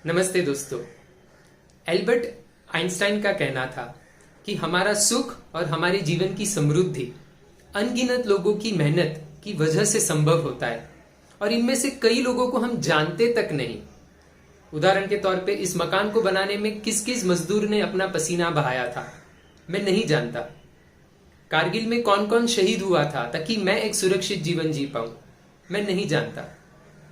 नमस्ते दोस्तों। Albert Einstein का कहना था कि हमारा सुख और हमारे जीवन की समृद्धि अनगिनत लोगों की मेहनत की वजह से संभव होता है और इनमें से कई लोगों को हम जानते तक नहीं। उदाहरण के तौर पे इस मकान को बनाने में किस किस मजदूर ने अपना पसीना बहाया था, मैं नहीं जानता। कारगिल में कौन कौन शहीद हुआ था ताकि मैं एक सुरक्षित जीवन जी पाऊं, मैं नहीं जानता।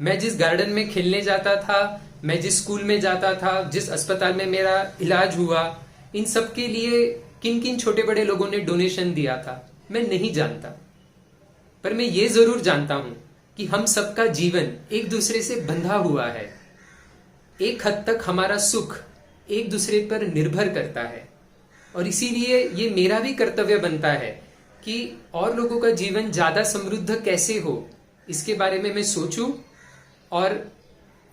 मैं जिस गार्डन में खेलने जाता था, मैं जिस स्कूल में जाता था, जिस अस्पताल में मेरा इलाज हुआ, इन सब के लिए किन किन छोटे बड़े लोगों ने डोनेशन दिया था, मैं नहीं जानता। पर मैं ये जरूर जानता हूं कि हम सबका जीवन एक दूसरे से बंधा हुआ है। एक हद तक हमारा सुख एक दूसरे पर निर्भर करता है और इसीलिए ये मेरा भी कर्तव्य बनता है कि और लोगों का जीवन ज्यादा समृद्ध कैसे हो, इसके बारे में मैं सोचूं और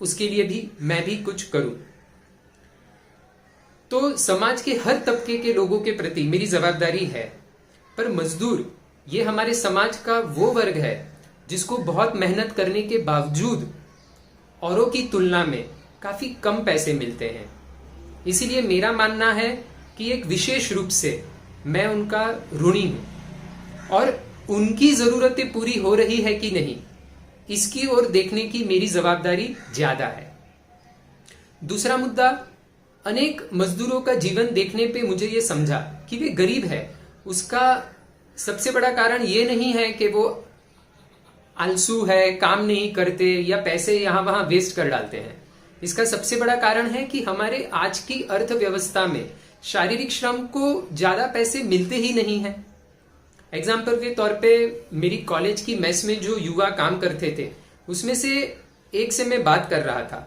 उसके लिए भी मैं भी कुछ करूं। तो समाज के हर तबके के लोगों के प्रति मेरी जवाबदारी है। पर मजदूर ये हमारे समाज का वो वर्ग है जिसको बहुत मेहनत करने के बावजूद औरों की तुलना में काफी कम पैसे मिलते हैं। इसीलिए मेरा मानना है कि एक विशेष रूप से मैं उनका ऋणी हूं और उनकी जरूरतें पूरी हो रही है कि नहीं, इसकी ओर देखने की मेरी जवाबदारी ज्यादा है। दूसरा मुद्दा, अनेक मजदूरों का जीवन देखने पे मुझे ये समझा कि वे गरीब है। उसका सबसे बड़ा कारण ये नहीं है कि वो आलसू है, काम नहीं करते या पैसे यहां वहां वेस्ट कर डालते हैं। इसका सबसे बड़ा कारण है कि हमारे आज की अर्थव्यवस्था में शारीरिक श्रम को ज्यादा पैसे मिलते ही नहीं है। एग्जाम्पल के तौर पे मेरी कॉलेज की मेस में जो युवा काम करते थे उसमें से एक से मैं बात कर रहा था।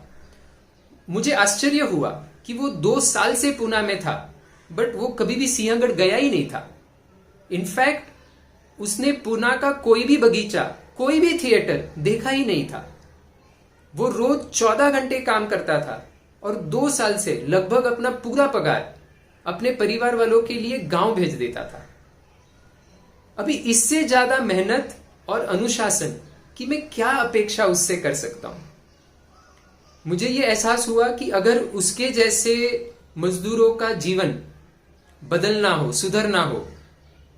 मुझे आश्चर्य हुआ कि वो 2 साल से पूना में था बट वो कभी भी सिंहगढ़ गया ही नहीं था। इनफैक्ट उसने पूना का कोई भी बगीचा, कोई भी थिएटर देखा ही नहीं था। वो रोज 14 घंटे काम करता था और 2 साल से लगभग अपना पूरा पगार अपने परिवार वालों के लिए गांव भेज देता था। अभी इससे ज्यादा मेहनत और अनुशासन की मैं क्या अपेक्षा उससे कर सकता हूं। मुझे यह एहसास हुआ कि अगर उसके जैसे मजदूरों का जीवन बदलना हो, सुधरना हो,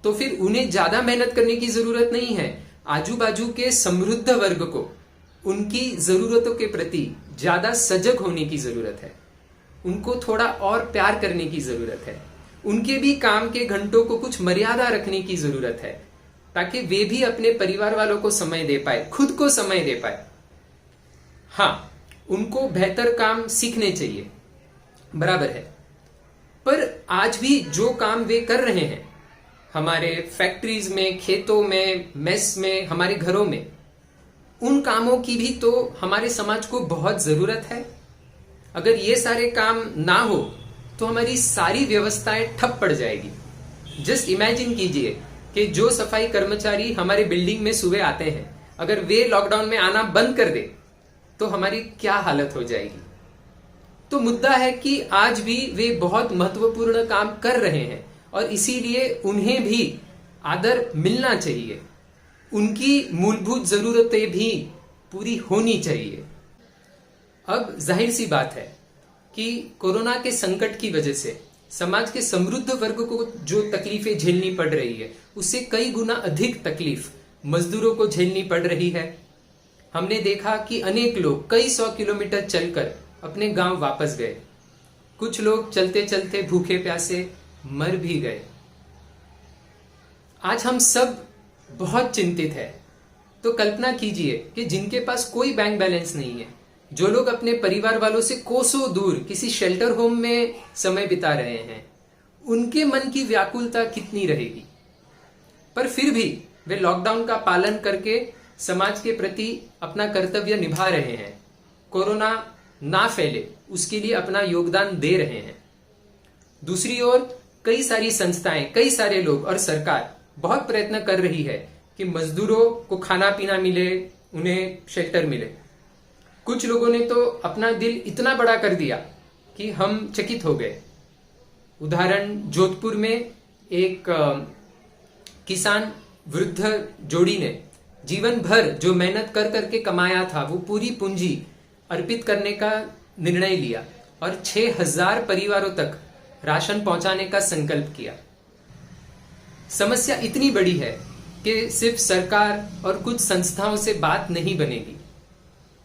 तो फिर उन्हें ज्यादा मेहनत करने की जरूरत नहीं है। आजू बाजू के समृद्ध वर्ग को उनकी जरूरतों के प्रति ज्यादा सजग होने की जरूरत है। उनको थोड़ा और प्यार करने की जरूरत है। उनके भी काम के घंटों को कुछ मर्यादा रखने की जरूरत है ताकि वे भी अपने परिवार वालों को समय दे पाए, खुद को समय दे पाए। हाँ, उनको बेहतर काम सीखने चाहिए, बराबर है। पर आज भी जो काम वे कर रहे हैं हमारे फैक्ट्रीज में, खेतों में, मेस में, हमारे घरों में, उन कामों की भी तो हमारे समाज को बहुत जरूरत है। अगर ये सारे काम ना हो तो हमारी सारी व्यवस्थाएं ठप पड़ जाएगी। जस्ट इमेजिन कीजिए कि जो सफाई कर्मचारी हमारे बिल्डिंग में सुबह आते हैं, अगर वे लॉकडाउन में आना बंद कर दे तो हमारी क्या हालत हो जाएगी। तो मुद्दा है कि आज भी वे बहुत महत्वपूर्ण काम कर रहे हैं और इसीलिए उन्हें भी आदर मिलना चाहिए। उनकी मूलभूत जरूरतें भी पूरी होनी चाहिए। अब जाहिर सी बात है कि कोरोना के संकट की वजह से समाज के समृद्ध वर्ग को जो तकलीफें झेलनी पड़ रही है उससे कई गुना अधिक तकलीफ मजदूरों को झेलनी पड़ रही है। हमने देखा कि अनेक लोग कई 100 किलोमीटर चलकर अपने गांव वापस गए। कुछ लोग चलते चलते भूखे प्यासे मर भी गए। आज हम सब बहुत चिंतित हैं। तो कल्पना कीजिए कि जिनके पास कोई बैंक बैलेंस नहीं है, जो लोग अपने परिवार वालों से कोसों दूर किसी शेल्टर होम में समय बिता रहे हैं, उनके मन की व्याकुलता कितनी रहेगी। पर फिर भी वे लॉकडाउन का पालन करके समाज के प्रति अपना कर्तव्य निभा रहे हैं। कोरोना ना फैले उसके लिए अपना योगदान दे रहे हैं। दूसरी ओर कई सारी संस्थाएं, कई सारे लोग और सरकार बहुत प्रयत्न कर रही है कि मजदूरों को खाना पीना मिले, उन्हें शेल्टर मिले। कुछ लोगों ने तो अपना दिल इतना बड़ा कर दिया कि हम चकित हो गए। उदाहरण, जोधपुर में एक किसान वृद्ध जोड़ी ने जीवन भर जो मेहनत कर करके कमाया था वो पूरी पूंजी अर्पित करने का निर्णय लिया और 6,000 परिवारों तक राशन पहुंचाने का संकल्प किया। समस्या इतनी बड़ी है कि सिर्फ सरकार और कुछ संस्थाओं से बात नहीं बनेगी।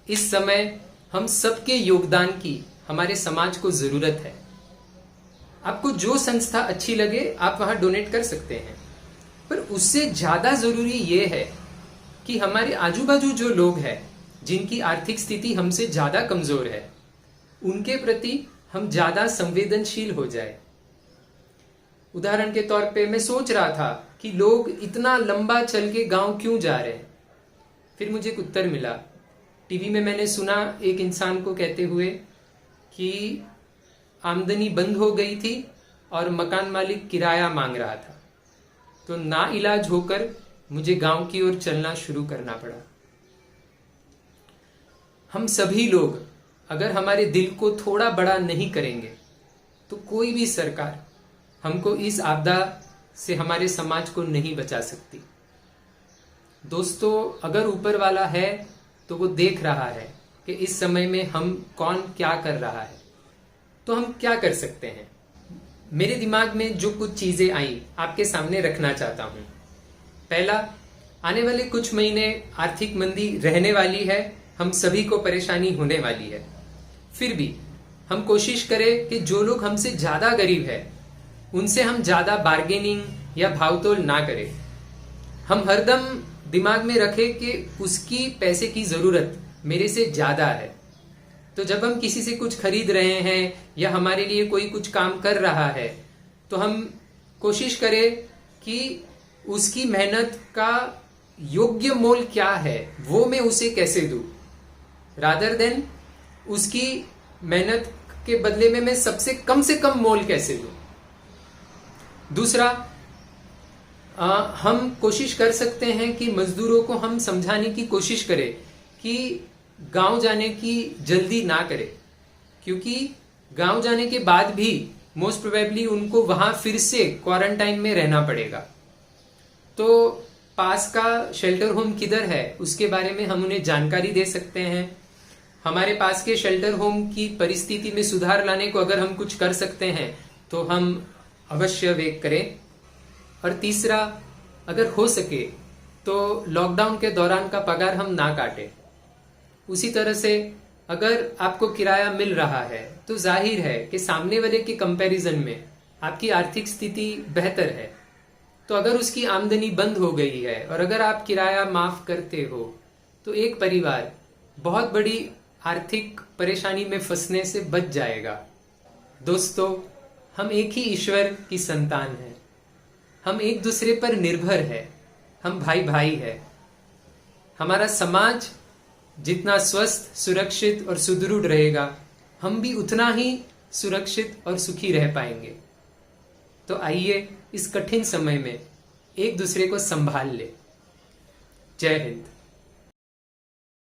इस समय हम सबके योगदान की हमारे समाज को जरूरत है। आपको जो संस्था अच्छी लगे आप वहां डोनेट कर सकते हैं, पर उससे ज्यादा जरूरी यह है कि हमारे आजू बाजू जो लोग हैं जिनकी आर्थिक स्थिति हमसे ज्यादा कमजोर है, उनके प्रति हम ज्यादा संवेदनशील हो जाए। उदाहरण के तौर पे मैं सोच रहा था कि लोग इतना लंबा चल के गांव क्यों जा रहे हैं। फिर मुझे एक उत्तर मिला। टीवी में मैंने सुना एक इंसान को कहते हुए कि आमदनी बंद हो गई थी और मकान मालिक किराया मांग रहा था, तो ना इलाज होकर मुझे गांव की ओर चलना शुरू करना पड़ा। हम सभी लोग अगर हमारे दिल को थोड़ा बड़ा नहीं करेंगे तो कोई भी सरकार हमको इस आपदा से हमारे समाज को नहीं बचा सकती। दोस्तों, अगर ऊपर वाला है तो वो देख रहा है कि इस समय में हम कौन क्या कर रहा है, तो हम क्या कर सकते हैं। मेरे दिमाग में जो कुछ चीजें आई आपके सामने रखना चाहता हूं। पहला, आने वाले कुछ महीने आर्थिक मंदी रहने वाली है, हम सभी को परेशानी होने वाली है। फिर भी हम कोशिश करें कि जो लोग हमसे ज्यादा गरीब है उनसे हम ज्यादा बार्गेनिंग या भावतोल ना करें। हम हरदम दिमाग में रखें कि उसकी पैसे की जरूरत मेरे से ज्यादा है। तो जब हम किसी से कुछ खरीद रहे हैं या हमारे लिए कोई कुछ काम कर रहा है, तो हम कोशिश करें कि उसकी मेहनत का योग्य मोल क्या है, वो मैं उसे कैसे दूं, रादर देन उसकी मेहनत के बदले में मैं सबसे कम मोल कैसे दूं। दूसरा, हम कोशिश कर सकते हैं कि मजदूरों को हम समझाने की कोशिश करें कि गांव जाने की जल्दी ना करें, क्योंकि गांव जाने के बाद भी मोस्ट प्रोबेबली उनको वहां फिर से क्वारंटाइन में रहना पड़ेगा। तो पास का शेल्टर होम किधर है उसके बारे में हम उन्हें जानकारी दे सकते हैं। हमारे पास के शेल्टर होम की परिस्थिति में सुधार लाने को अगर हम कुछ कर सकते हैं तो हम अवश्य वे करें। और तीसरा, अगर हो सके तो लॉकडाउन के दौरान का पगार हम ना काटें। उसी तरह से अगर आपको किराया मिल रहा है तो जाहिर है कि सामने वाले के कंपैरिजन में आपकी आर्थिक स्थिति बेहतर है। तो अगर उसकी आमदनी बंद हो गई है और अगर आप किराया माफ करते हो तो एक परिवार बहुत बड़ी आर्थिक परेशानी में फंसने से बच जाएगा। दोस्तों, हम एक ही ईश्वर की संतान हैं, हम एक दूसरे पर निर्भर है, हम भाई भाई है। हमारा समाज जितना स्वस्थ, सुरक्षित और सुदृढ़ रहेगा, हम भी उतना ही सुरक्षित और सुखी रह पाएंगे। तो आइए इस कठिन समय में एक दूसरे को संभाल ले। जय हिंद।